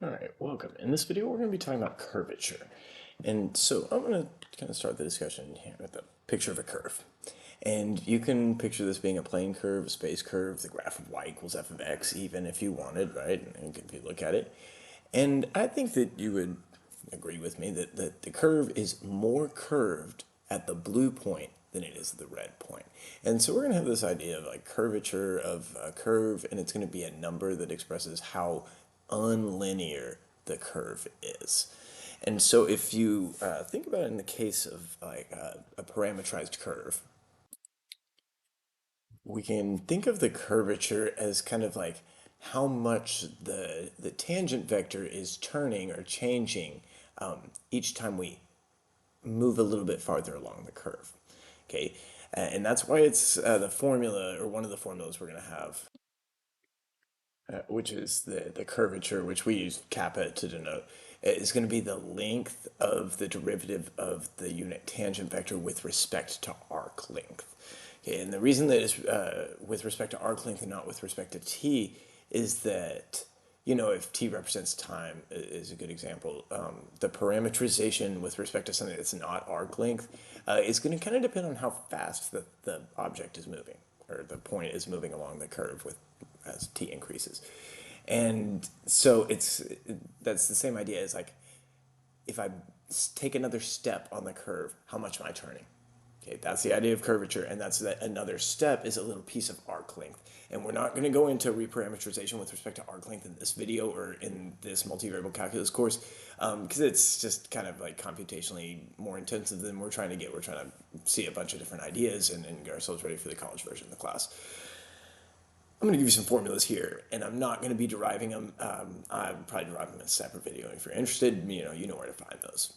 All right, welcome. In this video, we're going to be talking about curvature. And so I'm going to kind of start the discussion here with a picture of a curve. And you can picture this being a plane curve, a space curve, the graph of y equals f of x, even if you wanted, right? And if you look at it. And I think that you would agree with me that the curve is more curved at the blue point than it is at the red point. And so we're going to have this idea of like curvature of a curve, and it's going to be a number that expresses how unlinear the curve is. And so if you think about it in the case of like a parametrized curve, we can think of the curvature as kind of like how much the tangent vector is turning or changing each time we move a little bit farther along the curve. Okay, and that's why it's the formula, or one of the formulas we're going to have, which is the curvature, which we use kappa to denote, is going to be the length of the derivative of the unit tangent vector with respect to arc length. Okay, and the reason that is with respect to arc length and not with respect to t is that, you know, if t represents time is a good example, the parametrization with respect to something that's not arc length is going to kind of depend on how fast the object is moving, or the point is moving along the curve with as t increases. And so that's the same idea as like, if I take another step on the curve, how much am I turning? Okay, that's the idea of curvature, and that's that another step is a little piece of arc length. And we're not going to go into reparametrization with respect to arc length in this video or in this multivariable calculus course, because it's just kind of like computationally more intensive than we're trying to get. We're trying to see a bunch of different ideas and get ourselves ready for the college version of the class. I'm going to give you some formulas here, and I'm not going to be deriving them. I'll probably derive them in a separate video. If you're interested, you know where to find those.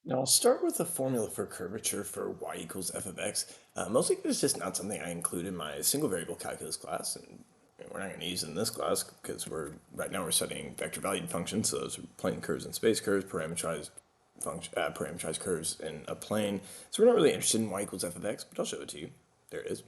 Now I'll start with the formula for curvature for y equals f of x. Mostly because it's just not something I include in my single variable calculus class, and we're not going to use it in this class because right now we're studying vector valued functions. So those are plane curves and space curves, parametrized curves in a plane. So we're not really interested in y equals f of x, but I'll show it to you. There it is.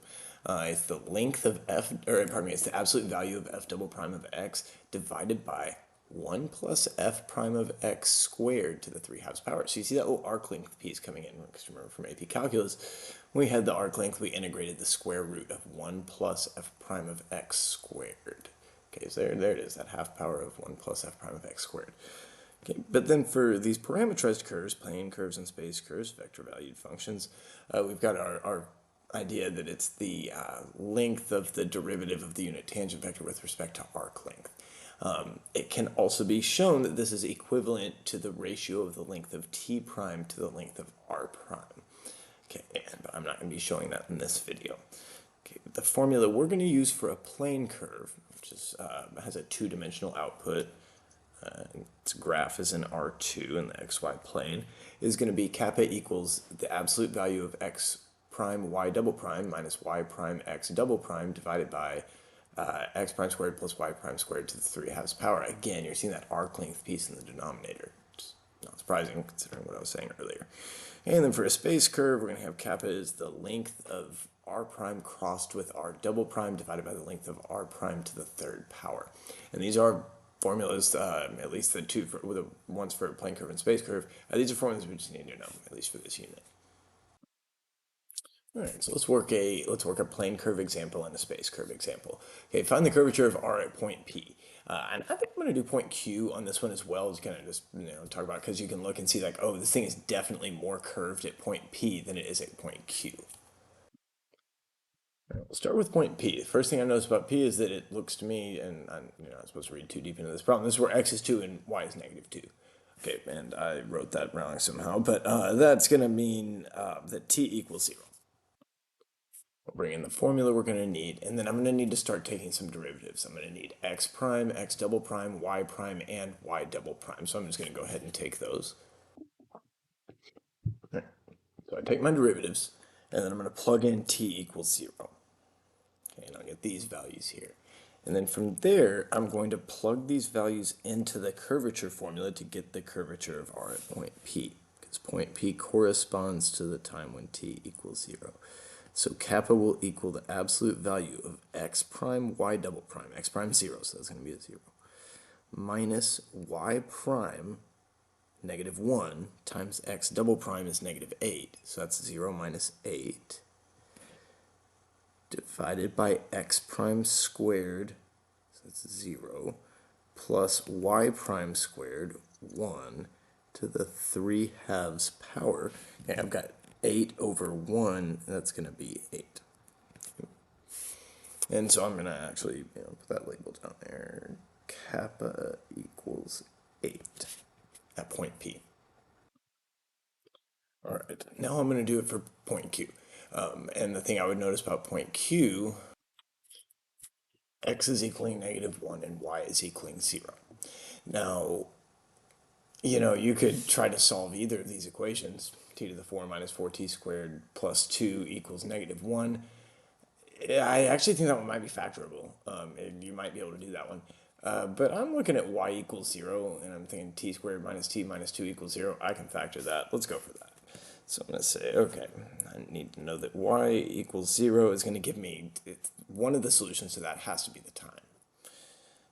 It's the length of f, or pardon me, it's the absolute value of f double prime of x divided by 1 plus f prime of x squared to the 3/2 power. So you see that little arc length piece coming in, because remember from AP Calculus, when we had the arc length, we integrated the square root of 1 plus f prime of x squared. Okay, so there it is, that half power of 1 plus f prime of x squared. Okay, but then for these parametrized curves, plane curves and space curves, vector valued functions, we've got our idea that it's the length of the derivative of the unit tangent vector with respect to arc length. It can also be shown that this is equivalent to the ratio of the length of t prime to the length of r prime. Okay, and I'm not going to be showing that in this video. Okay, the formula we're going to use for a plane curve, which has a two-dimensional output, its graph is in R2 in the xy plane, is going to be kappa equals the absolute value of x prime y double prime minus y prime x double prime divided by x prime squared plus y prime squared to the 3/2 power. Again, you're seeing that arc length piece in the denominator. It's not surprising considering what I was saying earlier. And then for a space curve, we're going to have kappa is the length of r prime crossed with r double prime divided by the length of r prime to the third power. And these are formulas, at least the ones for plane curve and space curve. These are formulas we just need to know, at least for this unit. All right, so let's work a plane curve example and a space curve example. Okay, find the curvature of R at point P. And I think I'm going to do point Q on this one as well. Just kind of just talk about, because you can look and see like, oh, this thing is definitely more curved at point P than it is at point Q. All right, we'll start with point P. The first thing I notice about P is that it looks to me, and I'm not supposed to read too deep into this problem. This is where x is 2 and y is negative 2. Okay, and I wrote that wrong somehow, but that's going to mean that t equals 0. We'll bring in the formula we're going to need, and then I'm going to need to start taking some derivatives. I'm going to need x prime, x double prime, y prime, and y double prime. So I'm just going to go ahead and take those. Okay. So I take my derivatives, and then I'm going to plug in t equals 0. Okay, and I'll get these values here. And then from there, I'm going to plug these values into the curvature formula to get the curvature of r at point P, because point P corresponds to the time when t equals 0. So kappa will equal the absolute value of x prime y double prime, x prime 0, so that's going to be a 0, minus y prime negative 1 times x double prime is negative 8. So that's 0 minus 8 divided by x prime squared, so that's 0, plus y prime squared, 1, to the 3 halves power. Okay, I've got 8 over 1, that's going to be 8. And so I'm going to actually put that label down there. Kappa equals 8 at point P. All right, now I'm going to do it for point Q. And the thing I would notice about point Q, x is equaling negative 1 and y is equaling 0. Now, you could try to solve either of these equations. T to the 4 minus 4t squared plus 2 equals negative 1. I actually think that one might be factorable. And you might be able to do that one. But I'm looking at y equals 0, and I'm thinking t squared minus t minus 2 equals 0. I can factor that. Let's go for that. So I'm going to say, okay, I need to know that y equals 0 is going to give me, one of the solutions to that has to be the time.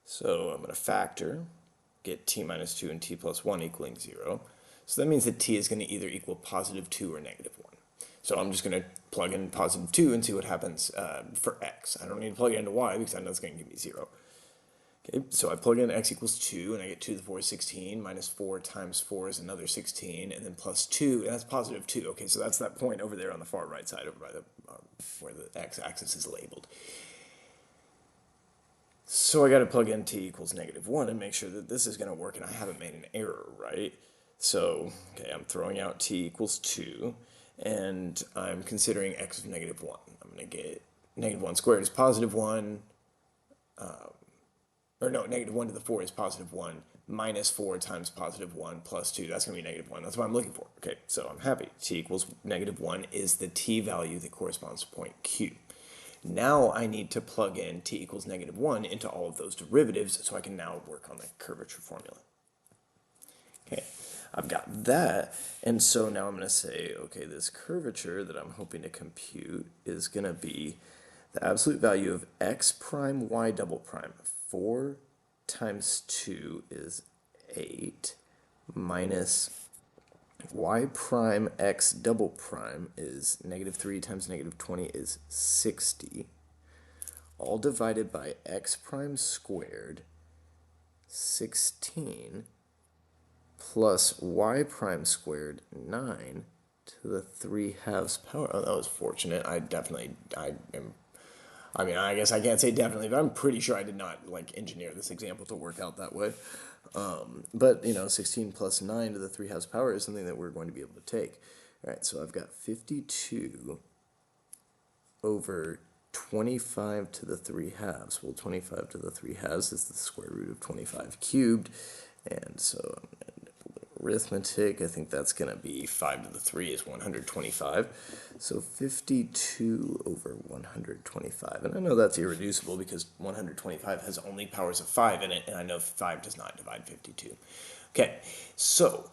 So I'm going to factor, get t minus 2 and t plus 1 equaling 0. So that means that t is going to either equal positive 2 or negative 1. So I'm just going to plug in positive 2 and see what happens for x. I don't need to plug it into y because I know it's going to give me 0. Okay, so I plug in x equals 2, and I get 2 to the 4 is 16, minus 4 times 4 is another 16, and then plus 2, and that's positive 2. Okay, so that's that point over there on the far right side, over by the where the x-axis is labeled. So I got to plug in t equals negative 1 and make sure that this is going to work and I haven't made an error, right? So, okay, I'm throwing out t equals 2, and I'm considering x of negative 1. I'm going to get negative 1 squared is positive 1, or no, negative 1 to the 4 is positive 1, minus 4 times positive 1 plus 2, that's going to be negative 1. That's what I'm looking for. Okay, so I'm happy. T equals negative 1 is the t value that corresponds to point Q. Now I need to plug in t equals negative 1 into all of those derivatives so I can now work on the curvature formula. Okay, I've got that, and so now I'm going to say, okay, this curvature that I'm hoping to compute is going to be the absolute value of x prime y double prime. 4 times 2 is 8, minus y prime x double prime is negative 3 times negative 20 is 60, all divided by x prime squared, 16, plus y prime squared, 9, to the 3 halves power. Oh, that was fortunate. I mean, I guess I can't say definitely, but I'm pretty sure I did not engineer this example to work out that way. But 16 plus 9 to the 3 halves power is something that we're going to be able to take. All right, so I've got 52 over 25 to the 3 halves. Well, 25 to the 3 halves is the square root of 25 cubed. And so arithmetic, I think that's going to be 5 to the 3 is 125. So 52 over 125. And I know that's irreducible because 125 has only powers of 5 in it, and I know 5 does not divide 52. Okay, so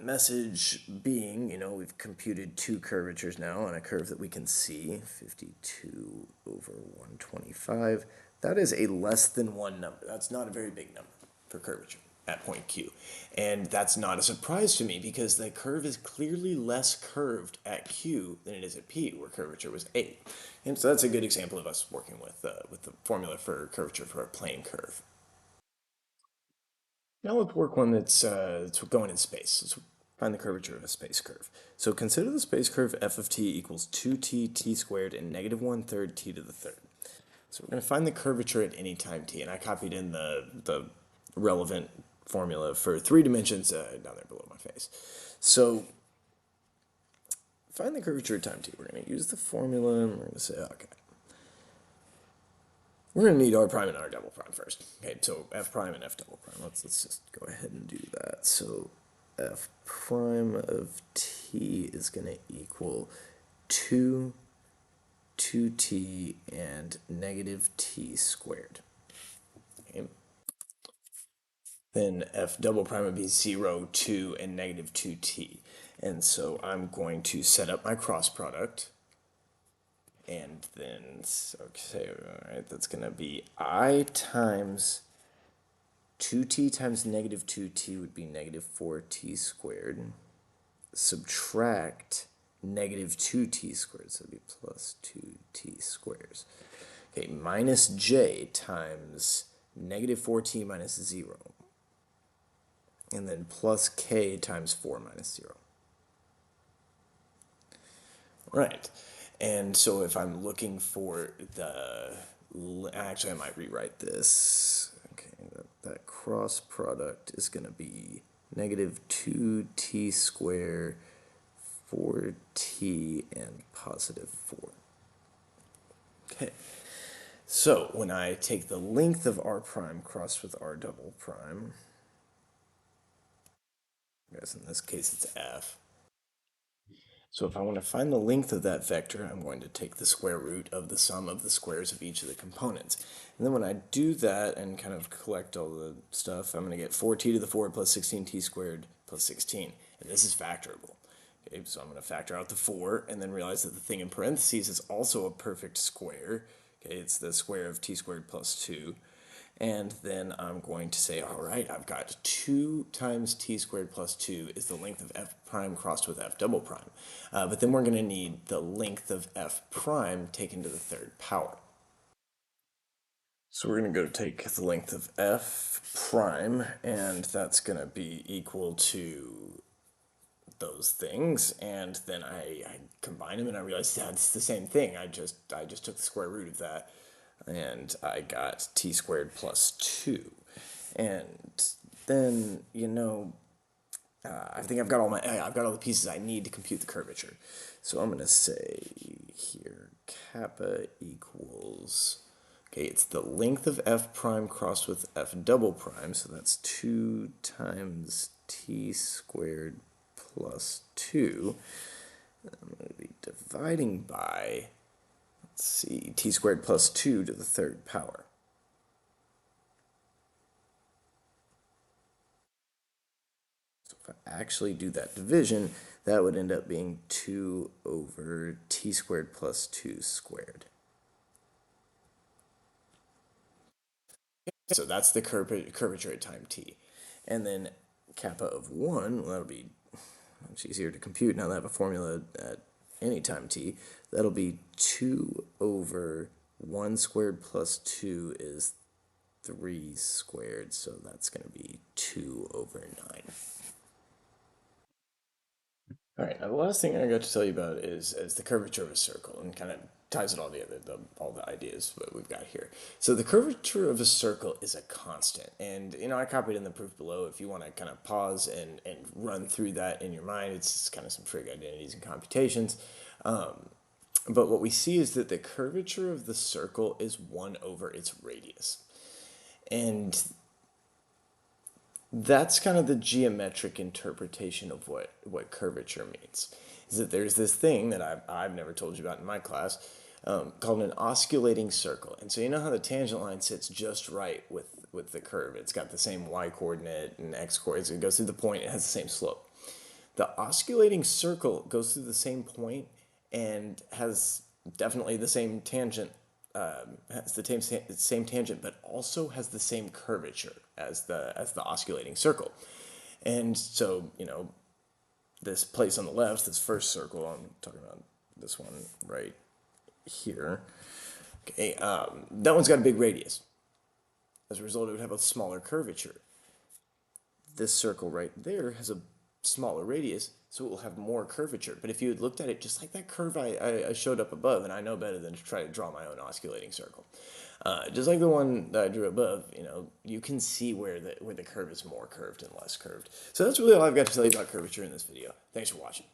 message being, we've computed 2 curvatures now on a curve that we can see, 52 over 125. That is a less than 1 number. That's not a very big number for curvature at point Q. And that's not a surprise to me because the curve is clearly less curved at Q than it is at P, where curvature was 8. And so that's a good example of us working with the formula for curvature for a plane curve. Now let's work one that's going in space. Let's find the curvature of a space curve. So consider the space curve f of t equals 2t t squared and negative 1/3 t to the third. So we're going to find the curvature at any time t, and I copied in the relevant formula for 3 dimensions down there below my face. So find the curvature at time t. We're going to use the formula, and we're going to say, okay, we're going to need r prime and r double prime first. Okay, so f prime and f double prime. Let's just go ahead and do that. So f prime of t is going to equal 2t, and negative t squared. Okay. Then f double prime would be 0, 2, and negative 2t. And so I'm going to set up my cross product. And then, okay, all right, that's going to be I times 2t times negative 2t would be negative 4t squared. Subtract negative 2t squared, so it'd be plus 2t squares. Okay, minus j times negative 4t minus 0. And then plus k times 4 minus 0. Right. And so if I'm looking for the... Actually, I might rewrite this. Okay, that cross product is going to be negative 2t squared 4t and positive 4. Okay. So when I take the length of r prime crossed with r double prime, I guess in this case it's f. So if I want to find the length of that vector, I'm going to take the square root of the sum of the squares of each of the components. And then when I do that and kind of collect all the stuff, I'm going to get 4t to the 4 plus 16t squared plus 16. And this is factorable. Okay, so I'm going to factor out the 4 and then realize that the thing in parentheses is also a perfect square. Okay, it's the square of t squared plus 2. And then I'm going to say, all right, I've got 2 times t squared plus 2 is the length of f prime crossed with f double prime. But then we're going to need the length of f prime taken to the third power. So we're going to go take the length of f prime, and that's going to be equal to those things, and then I combine them and I realized that's the same thing. I just took the square root of that, and I got t squared plus 2. And then, I think I've got all the pieces I need to compute the curvature. So I'm going to say here kappa equals, okay, it's the length of f prime crossed with f double prime, so that's 2 times t squared plus 2. I'm going to be dividing by, let's see, t squared plus 2 to the third power. So if I actually do that division, that would end up being 2 over t squared plus 2 squared. So that's the curvature at time t. And then kappa of 1, well, that'll be much easier to compute now that I have a formula at any time t. That'll be 2 over 1 squared plus 2 is 3 squared, so that's going to be 2 over 9. All right, now the last thing I got to tell you about is the curvature of a circle, and kind of ties it all together, all the ideas that we've got here. So the curvature of a circle is a constant, and I copied in the proof below if you want to kind of pause and run through that in your mind. It's just kind of some trig identities and computations. But what we see is that the curvature of the circle is 1 over its radius. And that's kind of the geometric interpretation of what curvature means. Is that there's this thing that I've never told you about in my class called an osculating circle. And so you know how the tangent line sits just right with the curve. It's got the same y coordinate and x coordinates. It goes through the point. It has the same slope. The osculating circle goes through the same point and has definitely the same tangent, has the same tangent, but also has the same curvature as the osculating circle. And so, this place on the left, this first circle, I'm talking about this one right here. Okay, that one's got a big radius. As a result, it would have a smaller curvature. This circle right there has a smaller radius, so it will have more curvature. But if you had looked at it just like that curve I showed up above, and I know better than to try to draw my own osculating circle, just like the one that I drew above, you can see where the curve is more curved and less curved. So that's really all I've got to tell you about curvature in this video. Thanks for watching.